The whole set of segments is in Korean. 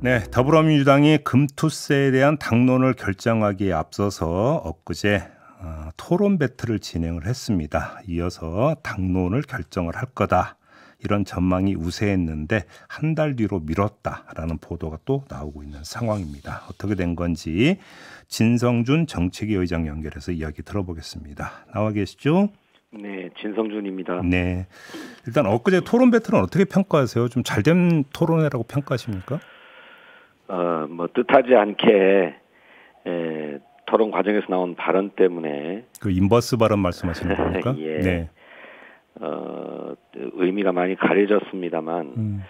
네, 더불어민주당이 금투세에 대한 당론을 결정하기에 앞서서 엊그제 토론 배틀을 진행을 했습니다. 이어서 당론을 결정을 할 거다. 이런 전망이 우세했는데 한 달 뒤로 미뤘다라는 보도가 또 나오고 있는 상황입니다. 어떻게 된 건지 진성준 정책위 의장 연결해서 이야기 들어보겠습니다. 나와 계시죠? 네, 진성준입니다. 네, 일단 엊그제 토론 배틀은 어떻게 평가하세요? 좀 잘된 토론회라고 평가하십니까? 뜻하지 않게 토론 과정에서 나온 발언 때문에 그 인버스 발언 말씀하시는 겁니까? 예. 네. 의미가 많이 가려졌습니다만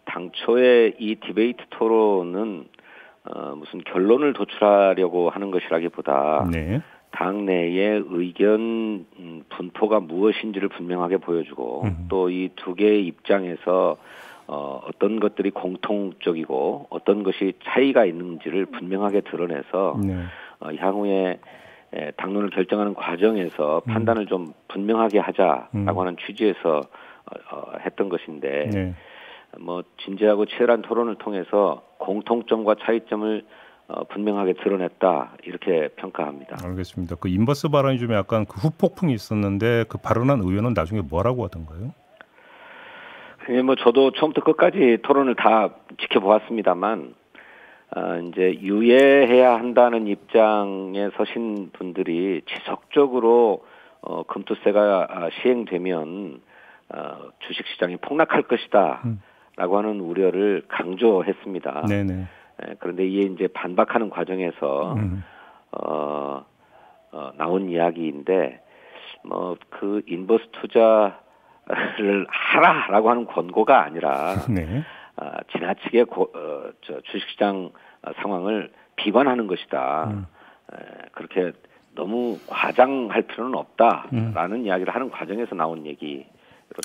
당초에 이 디베이트 토론은 무슨 결론을 도출하려고 하는 것이라기보다 네. 당내의 의견 분포가 무엇인지를 분명하게 보여주고 또 이 두 개의 입장에서 어떤 것들이 공통적이고 어떤 것이 차이가 있는지를 분명하게 드러내서 네. 향후에 당론을 결정하는 과정에서 판단을 좀 분명하게 하자라고 하는 취지에서 했던 것인데 네. 진지하고 치열한 토론을 통해서 공통점과 차이점을 분명하게 드러냈다 이렇게 평가합니다. 알겠습니다. 그 인버스 발언이 좀 약간 그 후폭풍이 있었는데 그 발언한 의원은 나중에 뭐라고 하던가요? 저도 처음부터 끝까지 토론을 다 지켜보았습니다만 이제 유예해야 한다는 입장에 서신 분들이 지속적으로 금투세가 시행되면 주식시장이 폭락할 것이다라고 하는 우려를 강조했습니다. 네네. 그런데 이에 이제 반박하는 과정에서 나온 이야기인데 그 인버스 투자를 하라라고 하는 권고가 아니라 네. 지나치게 주식시장 상황을 비관하는 것이다. 그렇게 너무 과장할 필요는 없다라는 이야기를 하는 과정에서 나온 얘기로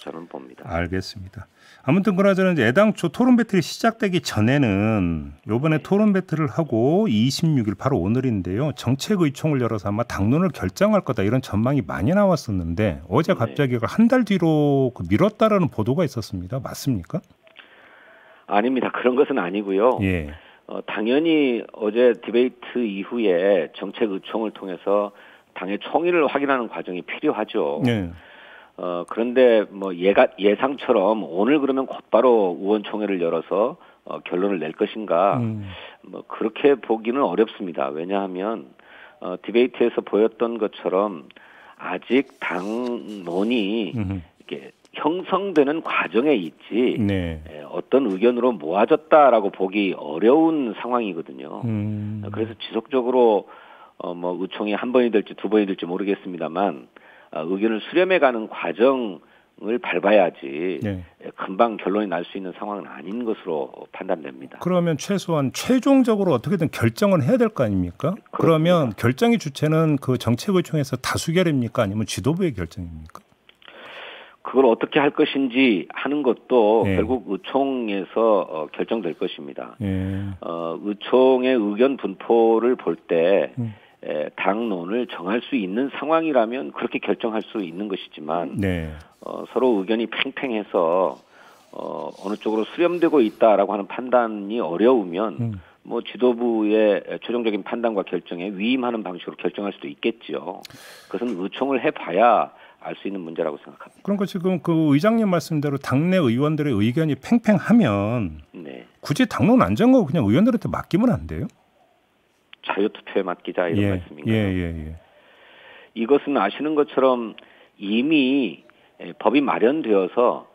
저는 봅니다. 알겠습니다. 아무튼 그나저나 이제 애당초 토론 배틀이 시작되기 전에는 이번에 토론 배틀을 하고 26일 바로 오늘인데요. 정책의총을 열어서 아마 당론을 결정할 거다 이런 전망이 많이 나왔었는데 어제 갑자기 한 달 뒤로 미뤘다라는 보도가 있었습니다. 맞습니까? 아닙니다. 그런 것은 아니고요. 예. 당연히 어제 디베이트 이후에 정책의총을 통해서 당의 총의를 확인하는 과정이 필요하죠. 예. 그런데 예상처럼 오늘 그러면 곧바로 의원총회를 열어서 결론을 낼 것인가 그렇게 보기는 어렵습니다. 왜냐하면 디베이트에서 보였던 것처럼 아직 당론이 이렇게 형성되는 과정에 있지 네. 어떤 의견으로 모아졌다라고 보기 어려운 상황이거든요. 그래서 지속적으로 의총이 한 번이 될지 두 번이 될지 모르겠습니다만 의견을 수렴해가는 과정을 밟아야지 네. 금방 결론이 날 수 있는 상황은 아닌 것으로 판단됩니다. 그러면 최소한 최종적으로 어떻게든 결정은 해야 될 거 아닙니까? 그렇습니다. 그러면 결정의 주체는 그 정책의총에서 다수결입니까? 아니면 지도부의 결정입니까? 그걸 어떻게 할 것인지 하는 것도 네. 결국 의총에서 결정될 것입니다. 네. 의총의 의견 분포를 볼 때 당론을 정할 수 있는 상황이라면 그렇게 결정할 수 있는 것이지만 네. 서로 의견이 팽팽해서 어느 쪽으로 수렴되고 있다라고 하는 판단이 어려우면 지도부의 최종적인 판단과 결정에 위임하는 방식으로 결정할 수도 있겠죠. 그것은 의총을 해봐야 알 수 있는 문제라고 생각합니다. 그러니까 지금 그 의장님 말씀대로 당내 의원들의 의견이 팽팽하면 네. 굳이 당론 안 정하고 그냥 의원들한테 맡기면 안 돼요? 자유투표에 맡기자 이런 말씀인가요? 예. 이것은 아시는 것처럼 이미 법이 마련되어서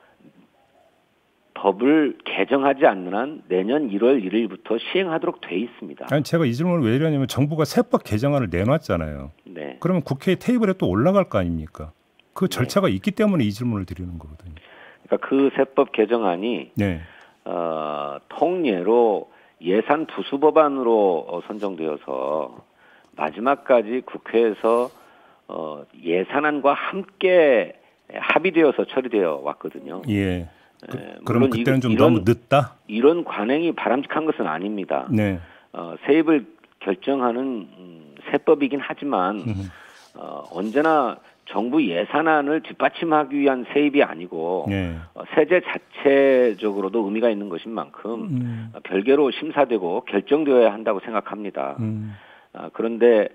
법을 개정하지 않는 한 내년 1월 1일부터 시행하도록 돼 있습니다. 아니 제가 이 질문을 왜 드렸냐면 정부가 세법 개정안을 내놨잖아요. 네. 그러면 국회 테이블에 또 올라갈 거 아닙니까? 그 절차가 있기 때문에 이 질문을 드리는 거거든요. 그러니까 그 세법 개정안이 네. 통례로 예산 부수 법안으로 선정되어서 마지막까지 국회에서 예산안과 함께 합의되어서 처리되어 왔거든요. 예. 그럼 그때는 좀 너무 늦다? 이런 관행이 바람직한 것은 아닙니다. 네. 세입을 결정하는 세법이긴 하지만 언제나 정부 예산안을 뒷받침하기 위한 세입이 아니고 네. 세제 자체적으로도 의미가 있는 것인 만큼 별개로 심사되고 결정되어야 한다고 생각합니다. 그런데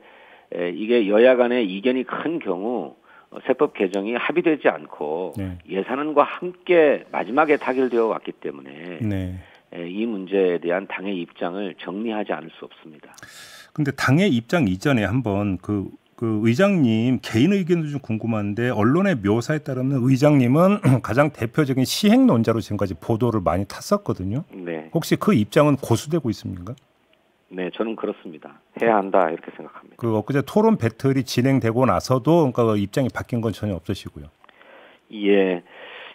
이게 여야 간의 이견이 큰 경우 세법 개정이 합의되지 않고 네. 예산안과 함께 마지막에 타결되어 왔기 때문에 네. 이 문제에 대한 당의 입장을 정리하지 않을 수 없습니다. 그런데 당의 입장 이전에 한번 그 의장님 개인 의견도 좀 궁금한데 언론의 묘사에 따르면 의장님은 가장 대표적인 시행론자로 지금까지 보도를 많이 탔었거든요. 네. 혹시 그 입장은 고수되고 있습니까? 네, 저는 그렇습니다. 해야 한다 이렇게 생각합니다. 그 엊그제 토론 배틀이 진행되고 나서도 그러니까 입장이 바뀐 건 전혀 없으시고요. 예,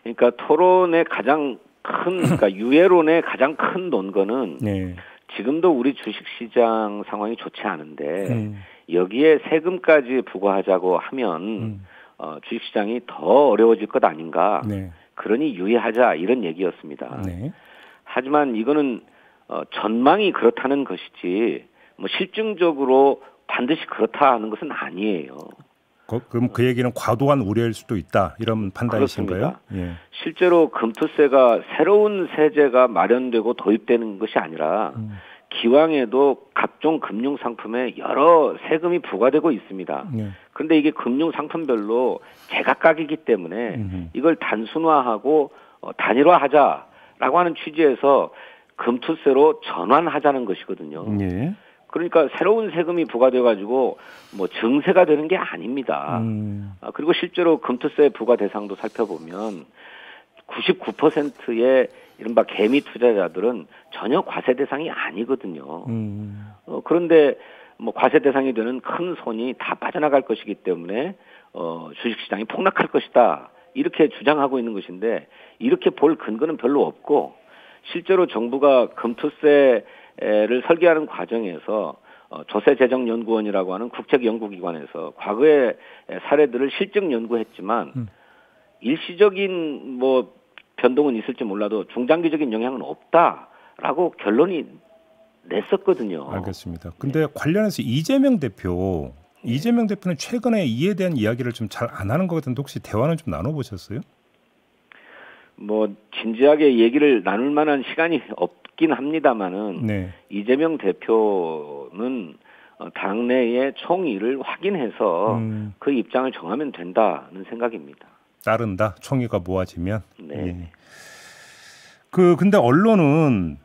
그러니까 토론의 가장 큰 그러니까 유예론의 가장 큰 논거는 네. 지금도 우리 주식시장 상황이 좋지 않은데 여기에 세금까지 부과하자고 하면 주식시장이 더 어려워질 것 아닌가. 네. 그러니 유예하자 이런 얘기였습니다. 네. 하지만 이거는 전망이 그렇다는 것이지 뭐 실증적으로 반드시 그렇다 하는 것은 아니에요. 그럼 그 얘기는 과도한 우려일 수도 있다 이런 판단이신가요? 예. 실제로 금투세가 새로운 세제가 마련되고 도입되는 것이 아니라 기왕에도 각종 금융상품에 여러 세금이 부과되고 있습니다. 그런데 이게 금융상품별로 제각각이기 때문에 이걸 단순화하고 단일화하자라고 하는 취지에서 금투세로 전환하자는 것이거든요. 예. 그러니까 새로운 세금이 부과돼가지고 뭐 증세가 되는 게 아닙니다. 그리고 실제로 금투세 부과 대상도 살펴보면 99%의 이른바 개미 투자자들은 전혀 과세 대상이 아니거든요. 그런데 뭐 과세 대상이 되는 큰 손이 다 빠져나갈 것이기 때문에 주식시장이 폭락할 것이다. 이렇게 주장하고 있는 것인데 이렇게 볼 근거는 별로 없고 실제로 정부가 금투세를 설계하는 과정에서 조세재정연구원이라고 하는 국책연구기관에서 과거의 사례들을 실증 연구했지만 일시적인 뭐 변동은 있을지 몰라도 중장기적인 영향은 없다라고 결론이 냈었거든요. 알겠습니다. 근데 네. 관련해서 이재명 대표는 최근에 이에 대한 이야기를 좀 잘 안 하는 것 같은데 혹시 대화는 좀 나눠보셨어요? 뭐 진지하게 얘기를 나눌 만한 시간이 없긴 합니다만은 네. 이재명 대표는 당내의 총의를 확인해서 그 입장을 정하면 된다는 생각입니다. 따른다. 총의가 모아지면. 네. 예. 근데 언론은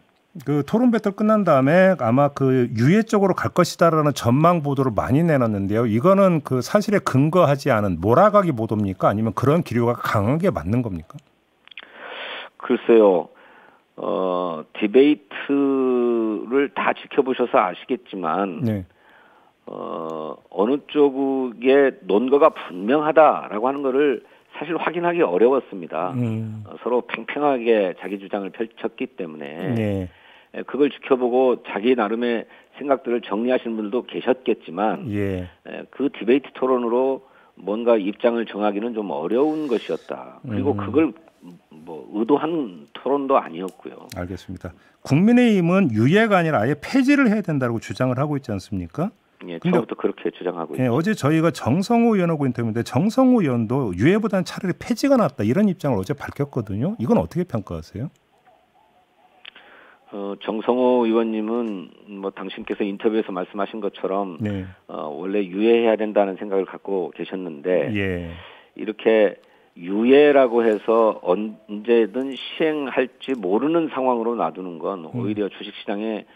그 토론 배틀 끝난 다음에 아마 그 유예 쪽으로 갈 것이다라는 전망 보도를 많이 내놨는데요. 이거는 그 사실에 근거하지 않은 몰아가기 보도입니까? 아니면 그런 기류가 강한 게 맞는 겁니까? 글쎄요. 디베이트를 다 지켜보셔서 아시겠지만 네. 어느 쪽의 논거가 분명하다라고 하는 거를 사실 확인하기 어려웠습니다. 서로 팽팽하게 자기 주장을 펼쳤기 때문에 네. 그걸 지켜보고 자기 나름의 생각들을 정리하시는 분들도 계셨겠지만 예. 그 디베이트 토론으로 뭔가 입장을 정하기는 좀 어려운 것이었다. 그리고 그걸 뭐 의도한 토론도 아니었고요. 알겠습니다. 국민의힘은 유예가 아니라 아예 폐지를 해야 된다고 주장을 하고 있지 않습니까? 예, 처음부터 그렇게 주장하고 있죠. 어제 저희가 정성호 의원하고 인터뷰했는데 정성호 의원도 유예보다는 차라리 폐지가 낫다 이런 입장을 어제 밝혔거든요. 이건 어떻게 평가하세요? 정성호 의원님은 뭐 당신께서 인터뷰에서 말씀하신 것처럼 네. 원래 유예해야 된다는 생각을 갖고 계셨는데 예. 이렇게 유예라고 해서 언제든 시행할지 모르는 상황으로 놔두는 건 오히려 주식시장의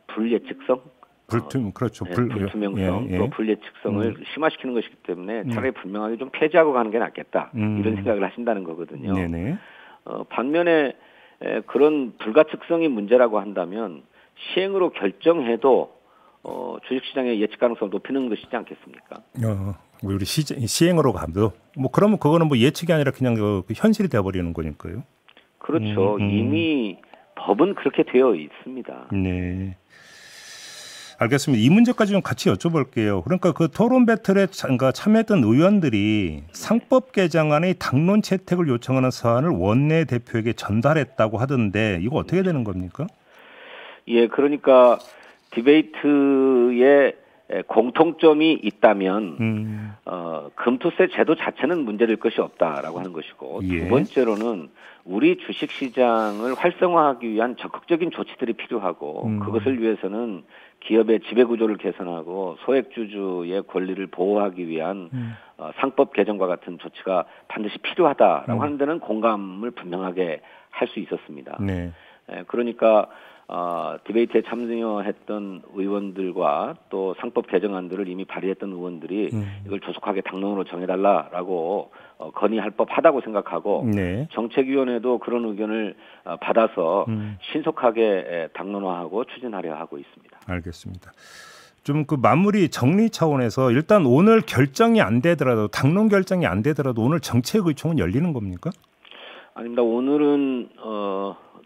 불예측성? 그렇죠. 불투명성, 또 불예측성을 심화시키는 것이기 때문에 차라리 분명하게 좀 폐지하고 가는 게 낫겠다. 이런 생각을 하신다는 거거든요. 반면에 그런 불가측성이 문제라고 한다면 시행으로 결정해도 주식시장의 예측 가능성을 높이는 것이지 않겠습니까? 우리 시행으로 가도 뭐 그러면 그거는 뭐 예측이 아니라 그냥 그 현실이 되어버리는 거니까요. 그렇죠. 이미 법은 그렇게 되어 있습니다. 네. 알겠습니다. 이 문제까지 좀 같이 여쭤볼게요. 그러니까 그 토론 배틀에 참여했던 의원들이 상법 개정안의 당론 채택을 요청하는 사안을 원내대표에게 전달했다고 하던데 이거 어떻게 되는 겁니까? 예, 그러니까 디베이트에 공통점이 있다면 금투세 제도 자체는 문제될 것이 없다라고 하는 것이고 예. 두 번째로는 우리 주식시장을 활성화하기 위한 적극적인 조치들이 필요하고 그것을 위해서는 기업의 지배구조를 개선하고 소액주주의 권리를 보호하기 위한 상법 개정과 같은 조치가 반드시 필요하다라고 하는 데는 공감을 분명하게 할 수 있었습니다. 네. 그러니까 디베이트에 참여했던 의원들과 또 상법 개정안들을 이미 발의했던 의원들이 이걸 조속하게 당론으로 정해달라라고 건의할 법하다고 생각하고 네. 정책위원회도 그런 의견을 받아서 신속하게 당론화하고 추진하려 하고 있습니다. 알겠습니다. 좀 그 마무리 정리 차원에서 일단 오늘 결정이 안 되더라도 당론 결정이 안 되더라도 오늘 정책의총은 열리는 겁니까? 아닙니다. 오늘은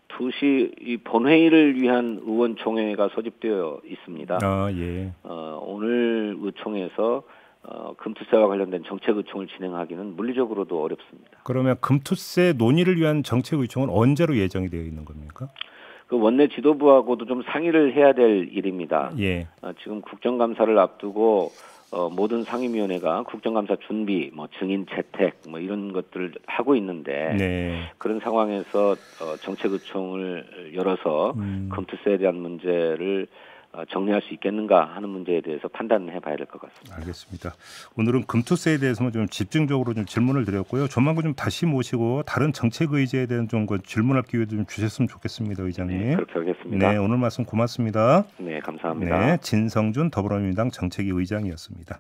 2시 이 본회의를 위한 의원총회가 소집되어 있습니다. 예. 오늘 의총에서 금투세와 관련된 정책의총을 진행하기는 물리적으로도 어렵습니다. 그러면 금투세 논의를 위한 정책의총은 언제로 예정이 되어 있는 겁니까? 그 원내 지도부하고도 좀 상의를 해야 될 일입니다. 예. 지금 국정감사를 앞두고 모든 상임위원회가 국정감사 준비, 증인 채택, 이런 것들을 하고 있는데 네. 그런 상황에서 정책의총을 열어서 금투세에 대한 문제를 정리할 수 있겠는가 하는 문제에 대해서 판단해봐야 될 것 같습니다. 알겠습니다. 오늘은 금투세에 대해서만 좀 집중적으로 좀 질문을 드렸고요. 조만간 좀 다시 모시고 다른 정책 의제에 대한 좀 질문할 기회도 좀 주셨으면 좋겠습니다, 의장님. 네, 그렇게 하겠습니다. 네, 오늘 말씀 고맙습니다. 네, 감사합니다. 네, 진성준 더불어민주당 정책위 의장이었습니다.